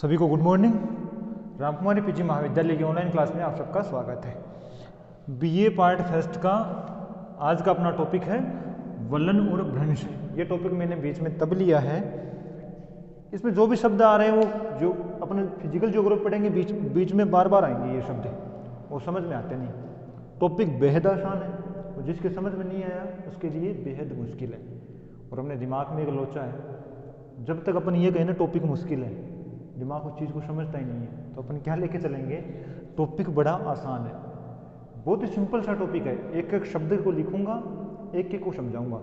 सभी को good morning. Ramkumari PG महाविद्यालय की ऑनलाइन क्लास में आप सबका स्वागत है। बीए पार्ट फर्स्ट का आज का अपना टॉपिक है वलन और भ्रंश। ये टॉपिक मैंने बीच में तब लिया है, इसमें जो भी शब्द आ रहे हैं वो जो अपने फिजिकल ज्योग्राफी पढ़ेंगे बीच में बार बार आएंगे ये शब्द, वो समझ में आते नहीं। टॉपिक बेहद आसान है और जिसके समझ में नहीं आया उसके लिए बेहद मुश्किल है। और अपने दिमाग में एक लोचा है, जब तक अपन ये कहें ना टॉपिक मुश्किल है, दिमाग उस चीज़ को समझता ही नहीं है, तो अपन क्या लेके चलेंगे। टॉपिक बड़ा आसान है, बहुत ही सिंपल सा टॉपिक है। एक एक शब्द को लिखूंगा, एक एक को समझाऊंगा,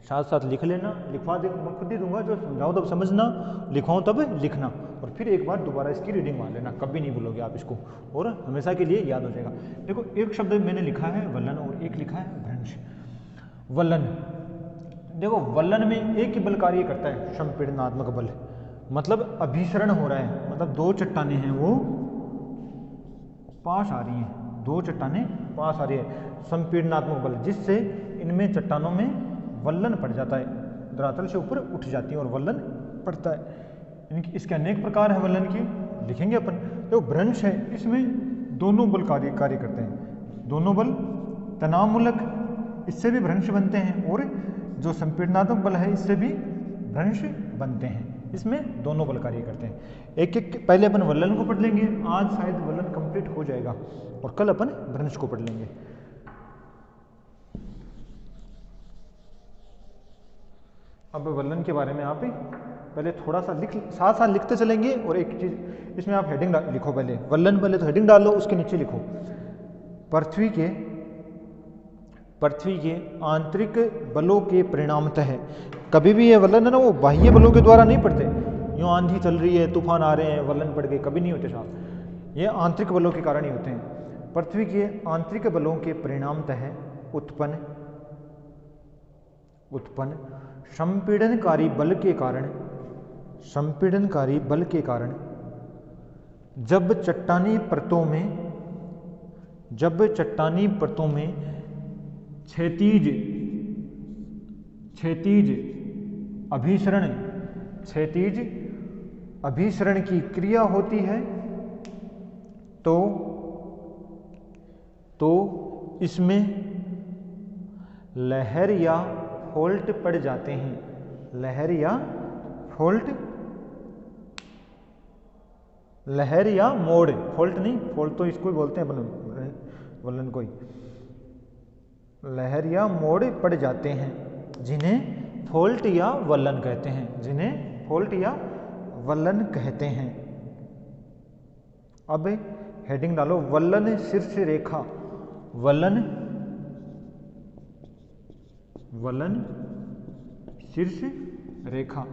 साथ साथ लिख लेना, लिखवा दे मैं खुद ही दूंगा, जो समझाऊँ तब समझना, लिखवाऊँ तब लिखना, और फिर एक बार दोबारा इसकी रीडिंग मार लेना, कभी नहीं भूलोगे आप इसको और हमेशा के लिए याद हो जाएगा। देखो एक शब्द मैंने लिखा है वलन और एक लिखा है भ्रंश। वलन, देखो वलन में एक ही बल कार्य करता है, संपीड़नात्मक बल, मतलब अभिसरण हो रहा है, मतलब दो चट्टानें हैं वो पास आ रही हैं, दो चट्टानें पास आ रही है, संपीड़नात्मक बल, जिससे इनमें चट्टानों में वलन पड़ जाता है, धरातल से ऊपर उठ जाती है और वलन पड़ता है। इसके अनेक प्रकार है वलन की, लिखेंगे अपन। जो भ्रंश है इसमें दोनों बल कार्य करते हैं, दोनों बल तनावमूलक, इससे भी भ्रंश बनते हैं, और जो संपीड़नात्मक बल है इससे भी भ्रंश बनते हैं। इसमें दोनों बल कार्य करते हैं। एक एक पहले अपन वलन को पढ़ लेंगे, आज शायद वलन कंप्लीट हो जाएगा और कल अपन भ्रंश को पढ़ लेंगे। अब वलन के बारे में आप पहले थोड़ा सा साथ साथ लिखते चलेंगे, और एक चीज इसमें आप हेडिंग लिखो, पहले वलन, पहले तो हेडिंग डालो, उसके नीचे लिखो पृथ्वी के आंतरिक बलों के परिणामतः है। कभी भी ये वलन है ना, वो बाह्य बलों के द्वारा नहीं पड़ते, यूँ आंधी चल रही है, तूफान आ रहे हैं, वलन पड़ गए, कभी नहीं होते साहब, ये आंतरिक बलों के कारण ही होते हैं। पृथ्वी के आंतरिक बलों के परिणामतः उत्पन्न संपीड़नकारी बल के कारण जब चट्टानी परतों में क्षैतिज अभिसरण की क्रिया होती है तो इसमें लहर या फॉल्ट पड़ जाते हैं। लहर या मोड़, फॉल्ट नहीं, फॉल्ट तो इसको ही बोलते हैं अपन वलन को ही। लहर या मोड़ पड़ जाते हैं, जिन्हें फॉल्ट या वलन कहते हैं। अब हेडिंग डालो वलन शीर्ष रेखा, वलन शीर्ष रेखा।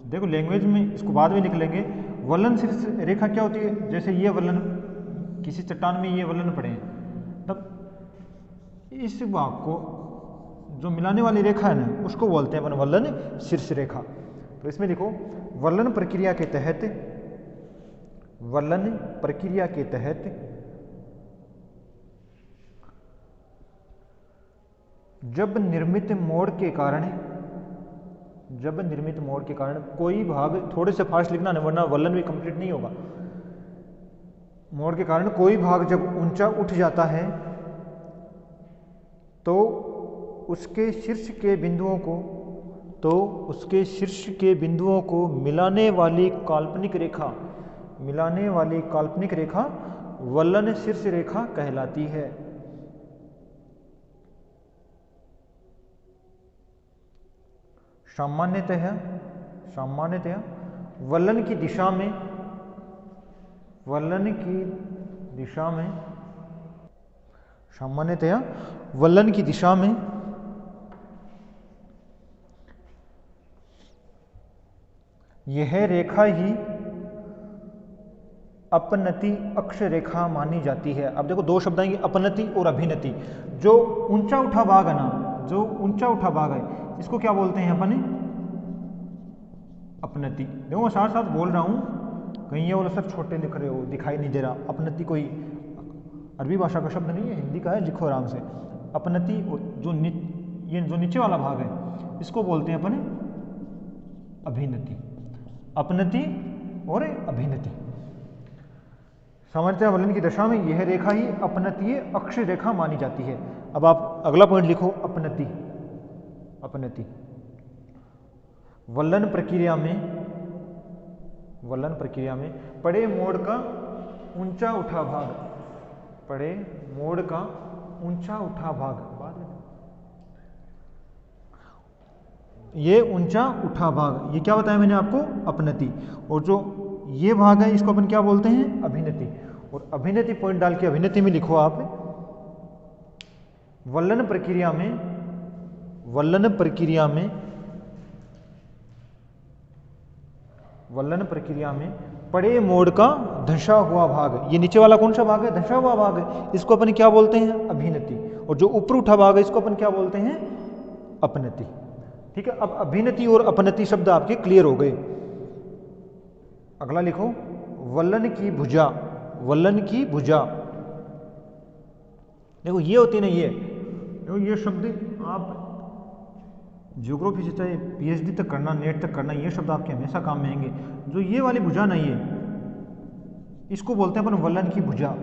देखो लैंग्वेज में इसको बाद में लिख लेंगे। वलन शीर्ष रेखा क्या होती है, जैसे ये वलन, किसी चट्टान में ये वलन पड़े हैं, तब इस भाग को जो मिलाने वाली रेखा है ना, उसको बोलते हैं अपन वलन शीर्ष रेखा। तो इसमें लिखो वलन प्रक्रिया के तहत जब निर्मित मोड़ के कारण कोई भाग, थोड़े से फास्ट लिखना है वरना वलन भी कंप्लीट नहीं होगा। मोड़ के कारण कोई भाग जब ऊंचा उठ जाता है तो उसके शीर्ष के बिंदुओं को मिलाने वाली काल्पनिक रेखा वलन शीर्ष रेखा कहलाती है। सामान्यतः वलन की दिशा में यह रेखा ही अपनति अक्ष रेखा मानी जाती है। अब देखो दो शब्द आएंगे, अपनति और अभिनति। जो ऊंचा उठा भाग है ना, इसको क्या बोलते हैं अपन, अपनति। देखो मैं साथ साथ बोल रहा हूँ, कहीं ये वाला सब छोटे लिख रहे हो, दिखाई नहीं दे रहा। अपनति कोई अरबी भाषा का शब्द नहीं है, हिंदी का है, लिखो आराम से। अपनति, ये जो नीचे वाला भाग है इसको बोलते हैं अपन अभिनति। अपनति और अभिनति। सामान्यतः वलन की दशा में यह रेखा ही अपनतीय अक्ष रेखा मानी जाती है। अब आप अगला पॉइंट लिखो, अपनति। अपनति वलन प्रक्रिया में पड़े मोड़ का ऊंचा उठा भाग, पड़े मोड़ का ऊंचा उठा भाग, ये ऊंचा उठा भाग, ये क्या बताया मैंने आपको, अपनति। और जो ये भाग है इसको अपन क्या बोलते हैं, अभिनति। और अभिनति पॉइंट डाल के अभिनति में लिखो आप, वलन प्रक्रिया में पड़े मोड़ का धंसा हुआ भाग, ये नीचे वाला कौन सा भाग है, धंसा हुआ भाग है, इसको अपन क्या बोलते हैं, अभिनति। और जो ऊपर उठा भाग है इसको अपन क्या बोलते हैं, अपनति। ठीक है, अब अभिनति और अपनति शब्द आपके क्लियर हो गए। अगला लिखो, वलन की भुजा। वलन की भुजा, देखो ये होती है ना, ये शब्द आप ज्योग्राफी से चाहे पीएचडी तक करना, नेट तक करना, ये शब्द आपके हमेशा काम में आएंगे। जो ये वाली भुजा नहीं है, इसको बोलते हैं अपन वलन की भुजा।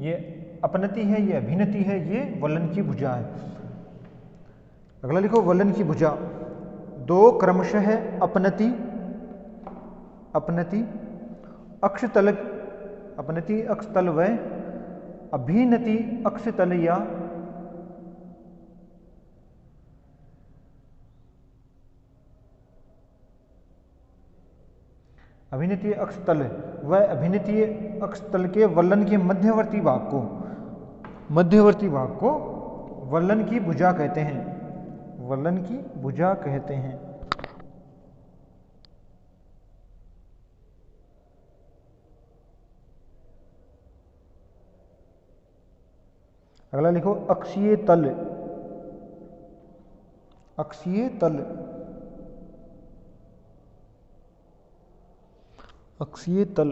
ये अपनति है, ये अभिनति है, ये वलन की भुजा है। अगला लिखो, वलन की भुजा दो क्रमशः है, अपनति अक्षतल, अपनति अक्षतल व अभिनति अक्षतल या अभिनतीय अक्षतल व अभिनतीय अक्षतल के वलन के मध्यवर्ती भाग को वलन की भुजा कहते हैं। वलन की भुजा कहते हैं। अगला लिखो, अक्षीय तल। अक्षीय तल, अक्षीय तल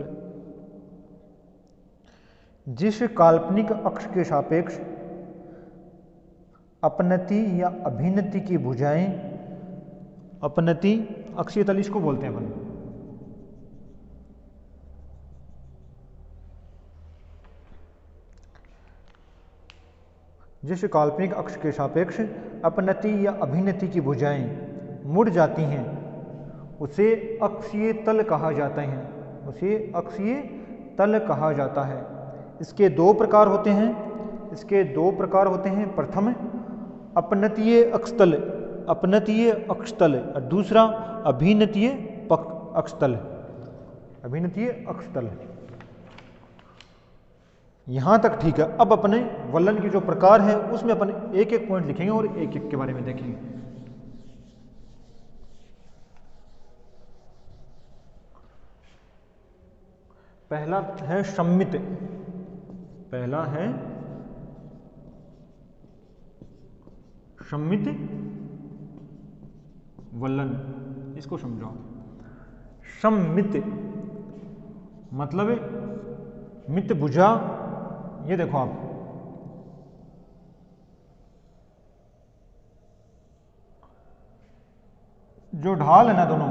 जिस काल्पनिक अक्ष के सापेक्ष अपनति या अभिनति की भुजाएं, अपनति अक्षीय तल इसको बोलते हैं अपन। जिस काल्पनिक अक्ष के सापेक्ष अपनति या अभिनति की भुजाएं मुड़ जाती हैं उसे अक्षीय तल कहा जाता है। उसे अक्षीय तल कहा जाता है। इसके दो प्रकार होते हैं। प्रथम अपनतीय अक्षतल, अपनतीय अक्षतल, और दूसरा अभिनतीय अक्षतल, अभिनतीय अक्षतल। यहां तक ठीक है। अब अपने वलन के जो प्रकार है उसमें अपन एक एक पॉइंट लिखेंगे और एक एक के बारे में देखेंगे। पहला है सम्मित। पहला है सम्मित वलन, इसको समझाओ। सम्मित मतलब मित भुजा, ये देखो आप, जो ढाल है ना दोनों,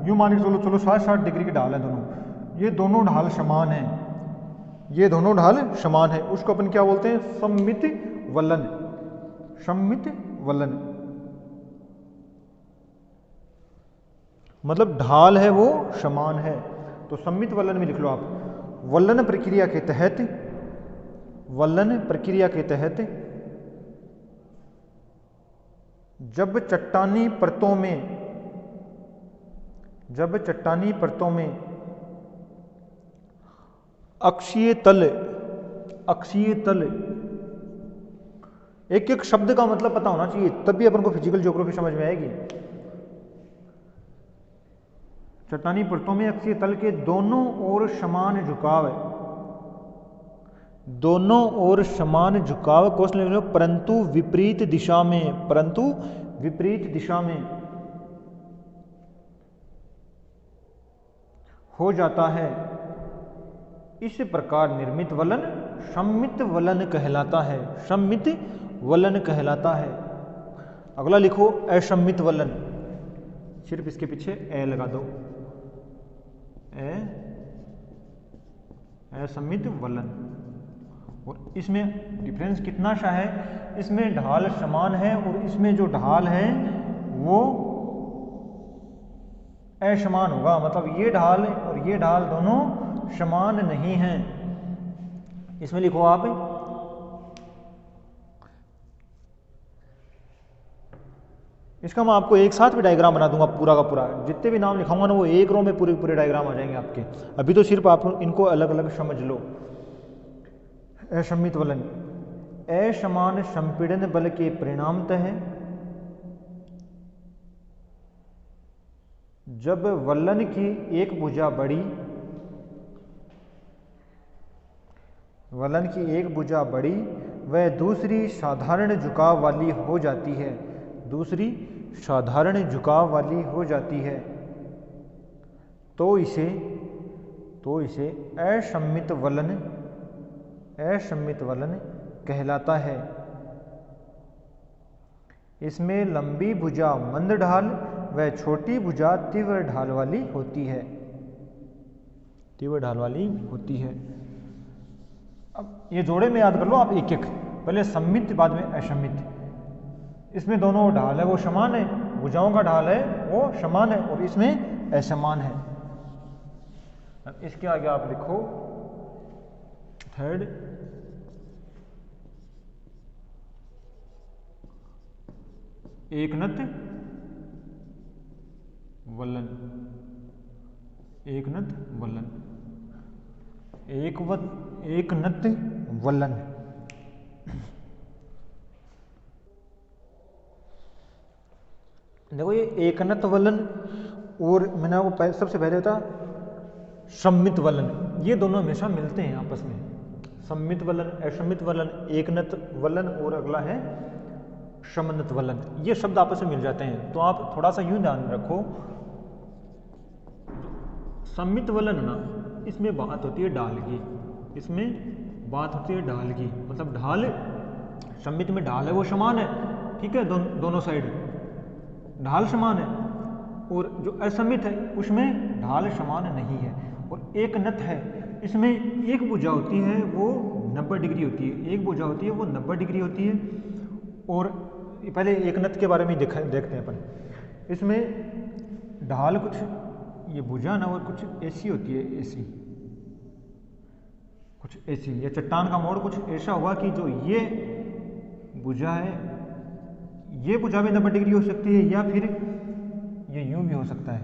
यूं मान के चलो 60-60 डिग्री की ढाल है दोनों, ये दोनों ढाल समान है, ये दोनों ढाल समान है, उसको अपन क्या बोलते हैं, सम्मित वलन। सम्मित वलन मतलब ढाल है वो समान है। तो सम्मित वलन में लिख लो आप, वलन प्रक्रिया के तहत, वलन प्रक्रिया के तहत जब चट्टानी परतों में अक्षीय तल, अक्षीय तल, एक एक शब्द का मतलब पता होना चाहिए, तभी अपन को फिजिकल ज्योग्राफी समझ में आएगी। चट्टानी परतों में अक्षीय तल के दोनों ओर समान झुकाव है, दोनों ओर समान झुकाव, क्वेश्चन परंतु विपरीत दिशा में, परंतु विपरीत दिशा में हो जाता है। इस प्रकार निर्मित वलन सम्मित वलन कहलाता है। सम्मित वलन कहलाता है। अगला लिखो, असम्मित वलन, सिर्फ इसके पीछे ए लगा दो। असमित वलन। और इसमें डिफरेंस कितना सा है, इसमें ढाल समान है और इसमें जो ढाल है वो असमान होगा, मतलब ये ढाल और ये ढाल दोनों समान नहीं हैं। इसमें लिखो आप इसका मैं आपको एक साथ भी डायग्राम बना दूंगा पूरा का पूरा, जितने भी नाम लिखाऊंगा ना वो एक रो में पूरे पूरे डायग्राम आ जाएंगे आपके। अभी तो सिर्फ आप इनको अलग अलग समझ लो। असमित वलन असमान संपीड़न बल के परिणामतः जब वलन की एक भुजा बड़ी, वलन की एक भुजा बड़ी वह दूसरी साधारण झुकाव वाली हो जाती है, दूसरी साधारण झुकाव वाली हो जाती है, तो इसे असमित वलन कहलाता है। इसमें लंबी भुजा मंद ढाल व छोटी भुजा तीव्र ढाल वाली होती है, तीव्र ढाल वाली होती है। अब ये जोड़े में याद कर लो आप एक एक, पहले सम्मित बाद में असमित। इसमें दोनों ढाल है वो समान है, भुजाओं का ढाल है वो समान है और इसमें असमान है। अब इसके आगे आप लिखो थर्ड एकनत वलन, एकनत वलन, एकनत वलन। देखो ये एकनत वलन और मैंने आपको सबसे पहले बता सम्मित वलन, ये दोनों हमेशा मिलते हैं आपस में। सम्मित वलन, असमित वलन, एकनत वलन और अगला है समन्वित वलन, ये शब्द आपस में मिल जाते हैं। तो आप थोड़ा सा यूं ध्यान रखो, सम्मित वलन ना इसमें बात होती है ढाल की, इसमें बात होती है ढाल की, मतलब ढाल सम्मित में ढाल है वो समान है, ठीक है, दोनों साइड ढाल समान है, और जो असमित है उसमें ढाल समान नहीं है। और एक नत है, इसमें एक भुजा होती है वो 90 डिग्री होती है, एक भुजा होती है वो 90 डिग्री होती है। और पहले एक नत के बारे में देखते हैं अपन। इसमें ढाल कुछ ये भुजा ना और कुछ ऐसी होती है, ऐसी कुछ ऐसी, या चट्टान का मोड़ कुछ ऐसा होगा कि जो ये भुजा है, ये भुजा भी 90 डिग्री हो सकती है, या फिर ये यूं भी हो सकता है,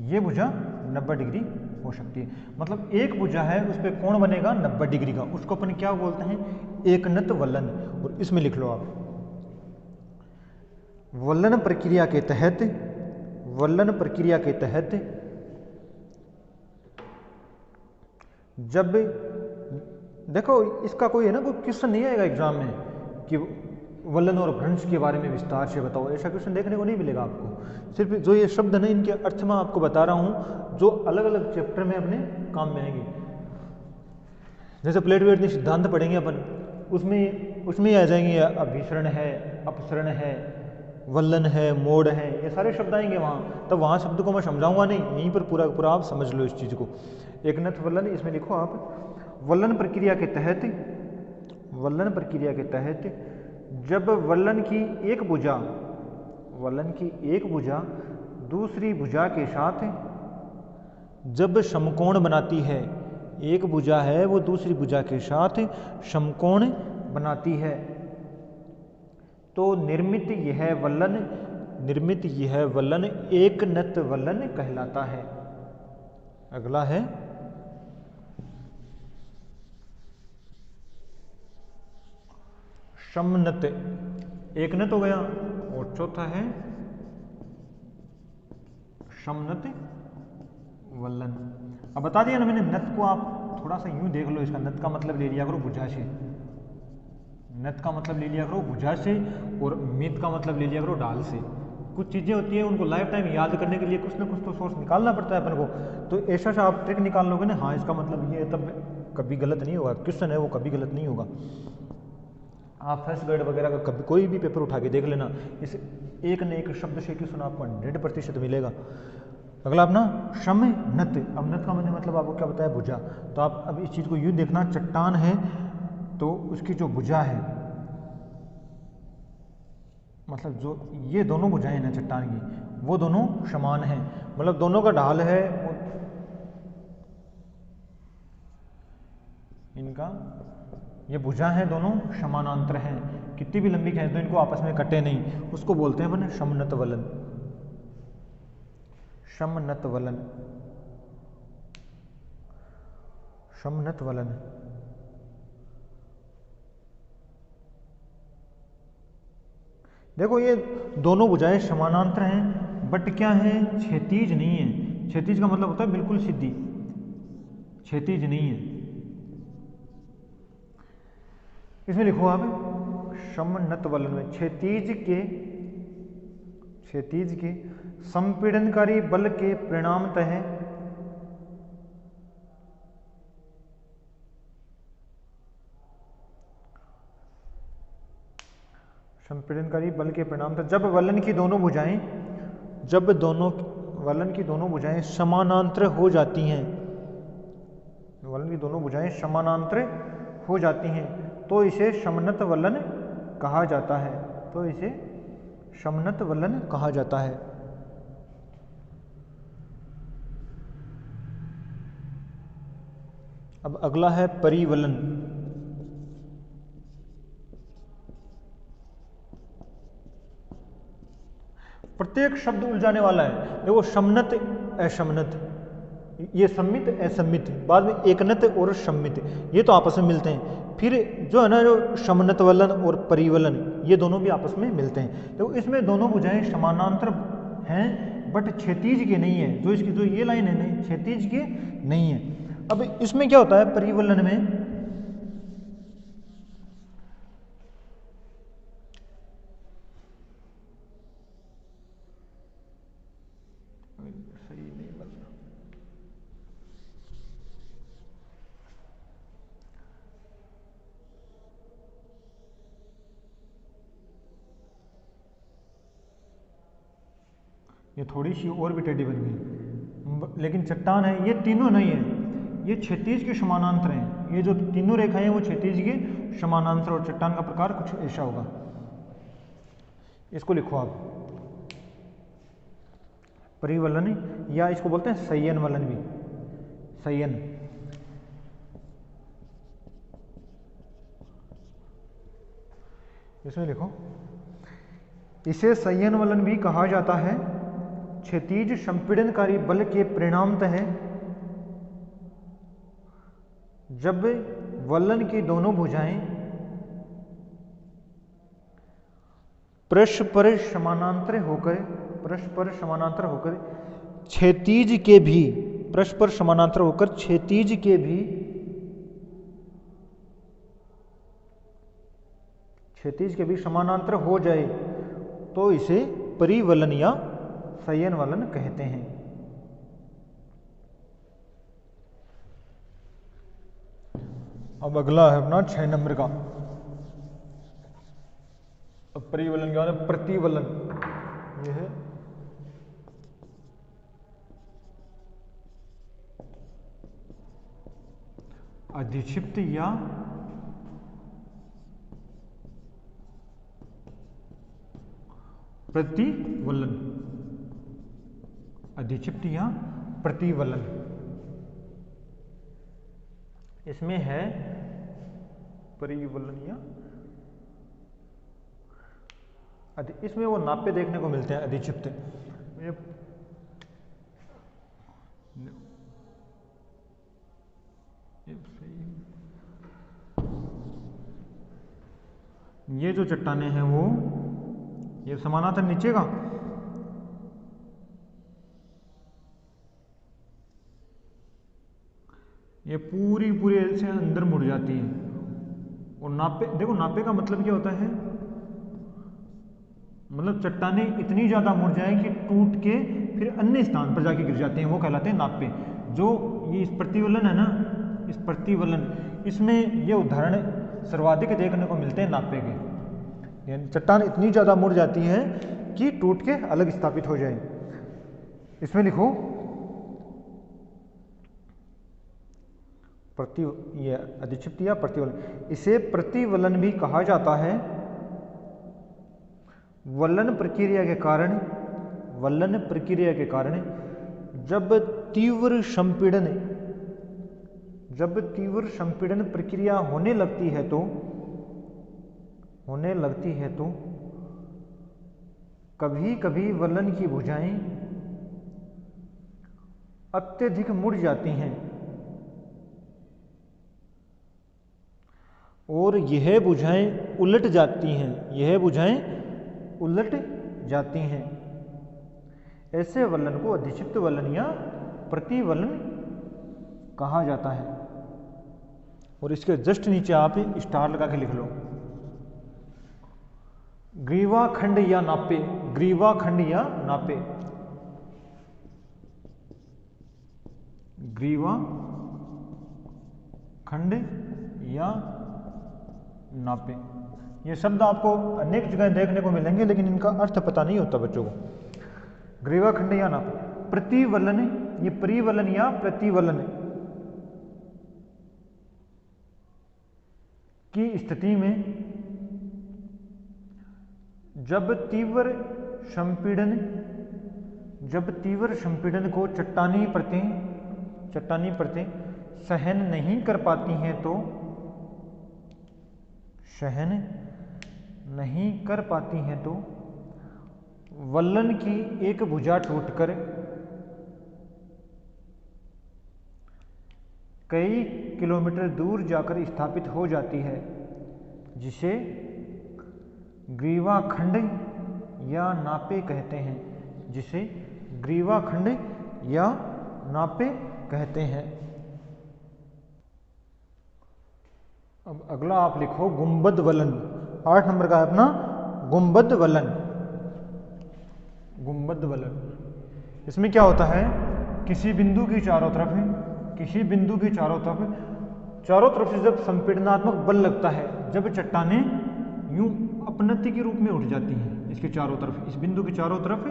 ये भुजा 90 डिग्री हो सकती है। मतलब एक भुजा है उस पर कोण बनेगा 90 डिग्री का, उसको अपन क्या बोलते हैं, एकनत वलन। और इसमें लिख लो आप वलन प्रक्रिया के तहत, वलन प्रक्रिया के तहत जब, देखो इसका कोई है ना, कोई क्वेश्चन नहीं आएगा एग्जाम में कि वलन और भ्रंश के बारे में विस्तार से बताओ, ऐसा क्वेश्चन देखने को नहीं मिलेगा आपको। सिर्फ जो ये शब्द है इनके अर्थ में आपको बता रहा हूं, जो अलग अलग चैप्टर में अपने काम में आएंगे। जैसे प्लेट वेट सिद्धांत पढ़ेंगे अपन, उसमें ही आ जाएंगे, अभिसरण है, अपसरण है, वलन है, मोड़ है, ये सारे शब्द आएंगे वहाँ। तब वहाँ शब्द को मैं समझाऊंगा नहीं, यहीं पर पूरा पूरा आप समझ लो इस चीज़ को। एकनत वलन, इसमें लिखो आप वलन प्रक्रिया के तहत, वलन प्रक्रिया के तहत जब वलन की एक भुजा, वलन की एक भुजा दूसरी भुजा के साथ जब समकोण बनाती है, एक भुजा है वो दूसरी भुजा के साथ समकोण बनाती है, तो निर्मित यह वलन एकनत वलन कहलाता है। अगला है समनत, एकनत हो गया, और चौथा है समनत वलन। अब बता दिया ना मैंने, नत को आप थोड़ा सा यूं देख लो, इसका नत का मतलब ले लिया करो भुजा से, नत का मतलब ले लिया करो भुजा से, और मित का मतलब ले लिया करो ढाल से। कुछ चीज़ें होती हैं उनको लाइफ टाइम याद करने के लिए कुछ ना कुछ तो सोर्स निकालना पड़ता है अपन को। तो ऐसा सा आप ट्रिक निकाल लोगे ना, हाँ इसका मतलब ये है, तब कभी गलत नहीं होगा, क्वेश्चन है वो कभी गलत नहीं होगा। आप फर्स्ट ग्रेड वगैरह का कभी कोई भी पेपर उठा के देख लेना, इस एक न एक शब्द से क्वेश्चन आपको 100% मिलेगा। अगला अपना शमनत। अब नत का मतलब आपको क्या बताया, भुजा। तो आप अब इस चीज़ को यूँ देखना, चट्टान है तो उसकी जो भुजा है, मतलब जो ये दोनों भुजाएं हैं ना चट्टान की, वो दोनों समान हैं, मतलब दोनों का ढाल है इनका, ये भुजा है दोनों समानांतर हैं, कितनी भी लंबी खींच दो इनको आपस में कटे नहीं, उसको बोलते हैं अपन समनत वलन। समनत वलन, समनत वलन। देखो ये दोनों भुजाएं समानांतर हैं, बट क्या है, क्षैतिज नहीं है। क्षैतिज का मतलब होता है बिल्कुल सीधी, क्षैतिज नहीं है। इसमें लिखो आप समनत वलन में क्षैतिज के संपीड़नकारी बल के परिणामतः संपीड़नकारी बल के परिणामतः जब वलन की दोनों भुजाएं समानांतर हो जाती हैं, वलन की दोनों भुजाएं समानांतर हो जाती हैं तो इसे समनत वलन कहा जाता है। तो इसे समनत वलन कहा जाता है। अब अगला है परिवलन। प्रत्येक शब्द उलझाने वाला है। देखो समनत असमनत, ये सम्मित असम्मित, बाद में एकनत और सम्मित, ये तो आपस में मिलते हैं। फिर जो है ना, जो समनत वलन और परिवलन, ये दोनों भी आपस में मिलते हैं। तो इसमें दोनों भुजाएं समानांतर हैं, बट क्षैतिज के नहीं है। जो इसकी जो ये लाइन है ना, क्षैतिज के नहीं है। अब इसमें क्या होता है, परिवलन में सही नहीं बन रहा, ये थोड़ी सी और भी टेढ़ी बन गई, लेकिन चट्टान है, ये तीनों नहीं है, ये क्षैतिज के समानांतर हैं। ये जो तीनों रेखाएं हैं वो क्षैतिज के समानांतर, और चट्टान का प्रकार कुछ ऐसा होगा। इसको लिखो आप परिवलन, या इसको बोलते हैं संयन वलन भी, संयन। इसमें लिखो, इसे संयन वलन भी कहा जाता है। क्षैतिज संपीड़नकारी बल के परिणामतः जब वलन की दोनों भुजाएं परस्पर समानांतर होकर क्षैतिज के भी, परस्पर समानांतर होकर क्षैतिज के भी समानांतर हो जाए तो इसे परिवलन या संयन वलन कहते हैं। अब अगला है अपना 6 नंबर का परिवलन, क्या है, प्रतिवलन। यह है अधिक्षिप्त या प्रतिवलन, अधिक्षिप्त या प्रतिवलन। इसमें है परिवलन या इसमें वो नापे देखने को मिलते हैं, अधिक्षिप्त। ये जो चट्टानें हैं वो ये समानांतर नीचे का, ये पूरी ऐसे अंदर मुड़ जाती है। और नापे, देखो नापे का मतलब क्या होता है, मतलब चट्टानें इतनी ज्यादा मुड़ जाए कि टूट के फिर अन्य स्थान पर जाके गिर जाते हैं, वो कहलाते हैं नापे। जो ये इस प्रतिवलन है ना, इस प्रतिवलन, इसमें ये उदाहरण सर्वाधिक देखने को मिलते हैं नापे के। यानी चट्टान इतनी ज्यादा मुड़ जाती है कि टूट के अलग स्थापित हो जाए। इसमें लिखो ये अधिक्षिप्त या प्रतिवलन, इसे प्रतिवलन भी कहा जाता है। वलन प्रक्रिया के कारण जब तीव्र संपीड़न प्रक्रिया होने लगती है तो कभी कभी वलन की भुजाएं अत्यधिक मुड़ जाती हैं और यह भुजाएं उलट जाती हैं। ऐसे वलन को अधिक्षिप्त वलन या प्रतिवलन कहा जाता है। और इसके जस्ट नीचे आप स्टार लगा के लिख लो, ग्रीवाखंड या नापे। ग्रीवाखंड या नापे, ग्रीवाखंड या नापे, ये शब्द आपको अनेक जगह देखने को मिलेंगे, लेकिन इनका अर्थ पता नहीं होता बच्चों को। ग्रीवाखंड या नापे। प्रतिवलन, ये परिवलन या प्रतिवलन की स्थिति में जब तीव्र संपीड़न को चट्टानी परतें सहन नहीं कर पाती हैं तो वलन की एक भुजा टूटकर कई किलोमीटर दूर जाकर स्थापित हो जाती है, जिसे ग्रीवाखंड या नापे कहते हैं। अब अगला आप लिखो गुंबद वलन। 8 नंबर का है अपना गुंबद वलन। इसमें क्या होता है, किसी बिंदु की चारों तरफ से जब संपीड़नात्मक बल लगता है, जब चट्टानें यूं अपनति के रूप में उठ जाती हैं, इसके चारों तरफ, इस बिंदु के चारों तरफ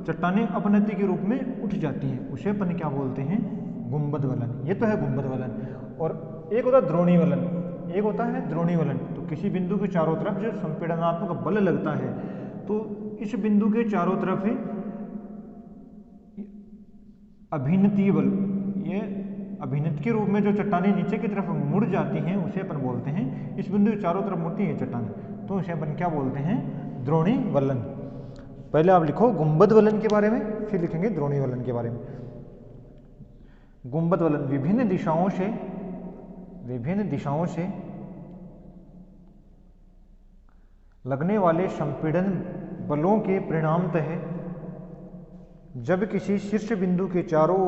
चट्टानें अपनति के रूप में उठ जाती हैं, उसे अपन क्या बोलते हैं, गुंबद वलन। ये तो है गुंबद वलन। और एक होता है द्रोणी वलन, तो किसी बिंदु के चारों तरफ जो संपीड़नात्मक बल लगता है, तो इस बिंदु के चारों तरफ अभिनतीय बल, ये अभिनति के रूप में जो चट्टानें नीचे की तरफ मुड़ जाती हैं, उसे अपन बोलते हैं, इस बिंदु के चारों तरफ मुड़ती हैं चट्टानें, तो उसे अपन क्या बोलते हैं, द्रोणी वलन। पहले आप लिखो गुंबद वलन के बारे में, फिर लिखेंगे द्रोणी वलन के बारे में। गुंबद वलन विभिन्न दिशाओं से लगने वाले संपीड़न बलों के परिणामतः जब किसी शीर्ष बिंदु के चारों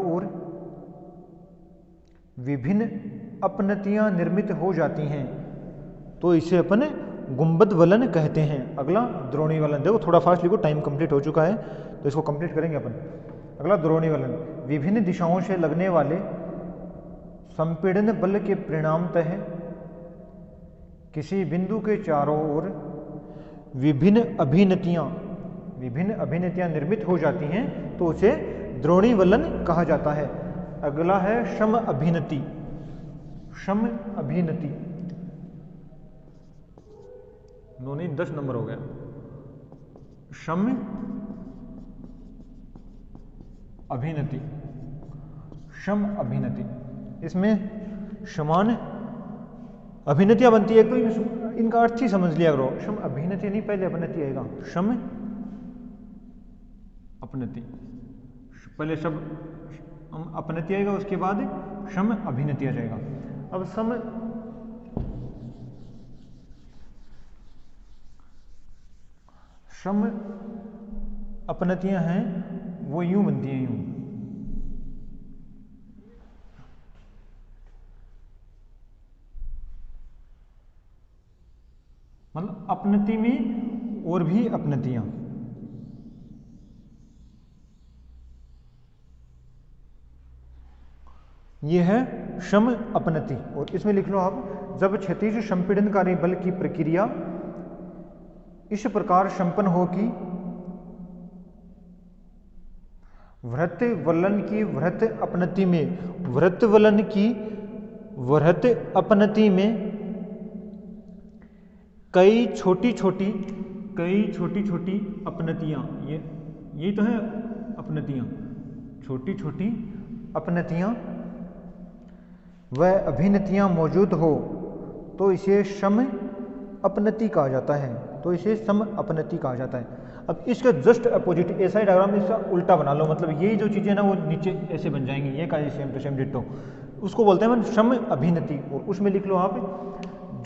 ओर विभिन्न अपनतियां निर्मित हो जाती हैं, तो इसे अपन गुंबद वलन कहते हैं। अगला द्रोणी वलन। देखो थोड़ा फास्ट लिखो, टाइम कंप्लीट हो चुका है, तो इसको कंप्लीट करेंगे अपन। अगला द्रोणी वलन विभिन्न दिशाओं से लगने वाले संपीड़न बल के परिणामतः किसी बिंदु के चारों ओर विभिन्न अभिनतियां निर्मित हो जाती हैं, तो उसे द्रोणी वलन कहा जाता है। अगला है शम अभिनति। नोनी 10 नंबर हो गया। शम अभिनति, इसमें समान अभिनतियां बनती है, तो इनका अर्थ ही समझ लिया करो। शम अभिनति नहीं, पहले अपनति आएगा, शम अपनति, पहले शब्द अपनति आएगा, उसके बाद शम अभिनति आ जाएगा। अब शम अपनतियां हैं, वो यूं बनती हैं, यूं, मतलब अपनति में और भी अपनतियां। ये है शम अपनति। और इसमें लिख लो आप, जब क्षैतिज संपीड़नकारी बल की प्रक्रिया इस प्रकार संपन्न हो कि वृहत वलन की वृहत अपनति में, वृहत वलन की वृहत अपनति में कई छोटी छोटी अपनतियां, यही तो है अपनतियां, छोटी छोटी अपनतियां व अभिनतियां मौजूद हो तो इसे सम अपनति कहा जाता है, तो इसे सम अपनति कहा जाता है। अब इसका जस्ट अपोजिट ऐसा ही डायग्राम इसका उल्टा बना लो, मतलब यही जो चीज़ें ना वो नीचे ऐसे बन जाएंगी, ये का सेम टू सेम डिट्टो, उसको बोलते हैं सम अभिनति। और उसमें लिख लो आप,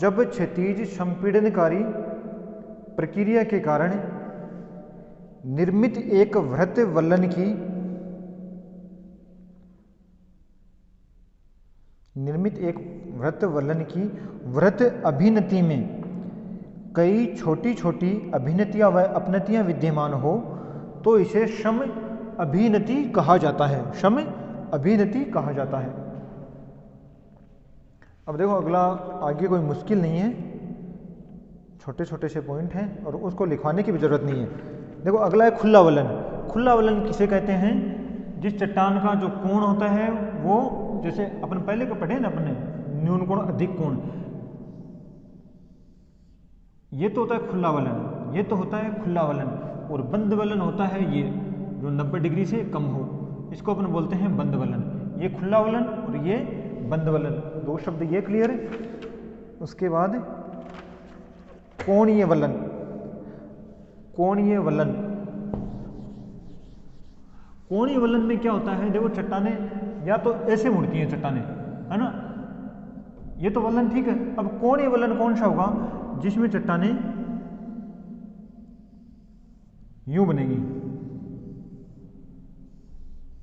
जब क्षैतिज संपीड़नकारी प्रक्रिया के कारण निर्मित एक वृहत वलन की वृहत अभिनति में कई छोटी छोटी अभिनतियां व अपनतियां विद्यमान हो तो इसे सम अभिनति कहा जाता है, सम अभिनति कहा जाता है। अब देखो अगला, आगे कोई मुश्किल नहीं है, छोटे छोटे से पॉइंट हैं और उसको लिखवाने की भी जरूरत नहीं है। देखो अगला है खुला वलन। खुला वलन किसे कहते हैं? जिस चट्टान का जो कोण होता है वो, जैसे अपन पहले को पढ़े ना अपने, न्यून कोण अधिक कोण, ये तो होता है खुला वलन, ये तो होता है खुला वलन। और बंद वलन होता है ये जो 90 डिग्री से कम हो, इसको अपन बोलते हैं बंद वलन। ये खुला वलन और ये बंद वलन, दो शब्द ये क्लियर है। उसके बाद कोणीय वलन। कोणीय वलन, कोणीय वलन में क्या होता है? देखो चट्टाने या तो ऐसे मुड़ती हैं चट्टाने, है ना, ये तो वलन ठीक है। अब कोणीय वलन कौन सा होगा? जिसमें चट्टाने यूं बनेंगी,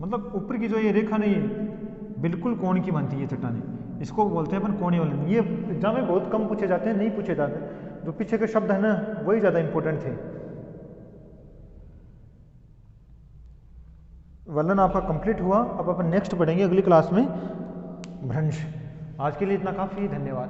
मतलब ऊपर की जो ये रेखा नहीं है बिल्कुल कोण की बनती है चट्टाने, इसको बोलते हैं अपन कोणीय वलन। ये एग्जाम में बहुत कम पूछे जाते हैं, नहीं पूछे जाते, जो पीछे के शब्द है ना वही ज्यादा इंपॉर्टेंट थे। वलन आपका कंप्लीट हुआ। अब अपन नेक्स्ट पढ़ेंगे अगली क्लास में भ्रंश। आज के लिए इतना काफी, धन्यवाद।